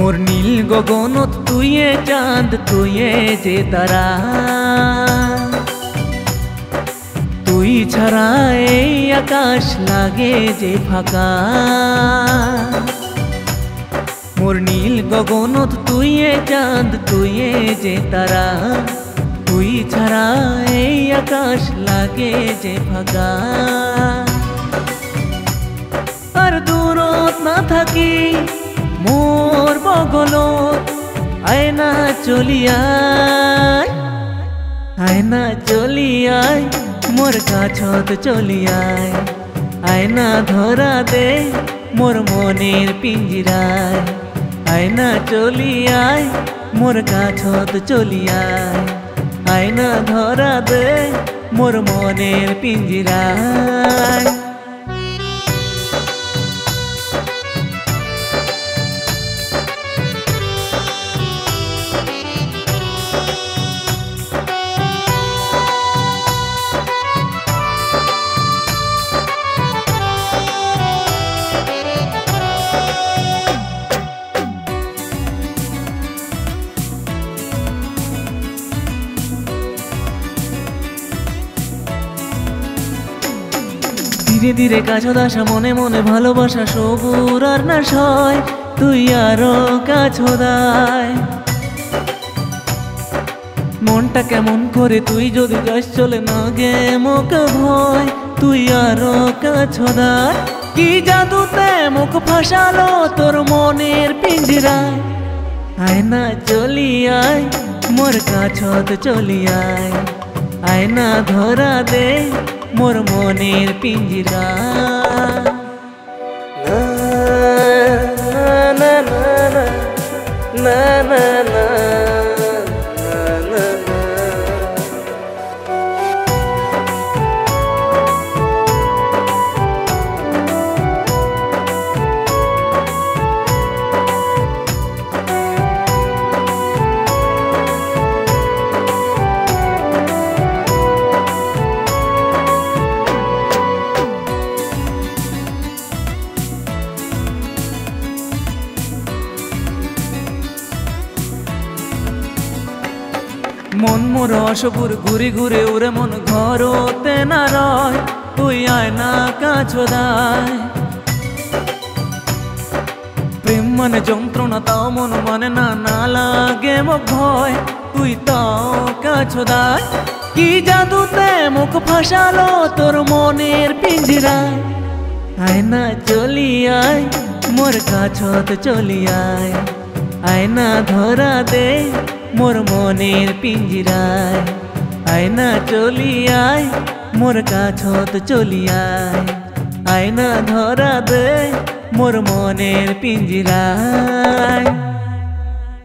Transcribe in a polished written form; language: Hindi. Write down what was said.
मोर नील गगनत तुये चाँद तुये जे तारा तुई छाड़ा এই आकाश लागे जे फाका मोर नील गगनत तुये चाँद तुये जे तारा तुई छाड़ा এই आकाश लागे जे फाका আর দূরত না থাকি मोर बगलत आयना चलियाय आयना चलियाय मोर काछत चलियाय आयना धरा दे मोर मनेर पिंजराय आयना चलियाय मोर काछत चलियाय आयना धरा दे मोर मनेर पिंजराय धीरे धीरे काछत आसा मने मने भालोबासा सबुर आर ना सय तुई आरो काछत आय मनटा केमन करे तुई जदि जास चले ना गे मुख भय तुई आरो काछत आय कि जादुते मुख फासालो तोर मनेर पिंजराय आयना चली आय मोर काछत चली आय आयना धरा दे मोर मनेर पिंजरा ना ना ना ना ना ना मन मोर अशपुर घुरे घुरे उरे मन घरते ना रय तुई आयना काछत आय प्रेम माने যন্ত্রণা ताओ मन माने ना ना लागे मो भय तुई ताओ काछत आय कि जादुते मुख फासालो तोर मनेर पिंजराय आयना चली आय मोर काछत चली आय आयना धरा दे मोर मनेर पिंजराय आयना चली आय मोर काछत चली आय आयना धरा दे मोर मनेर पिंजराय।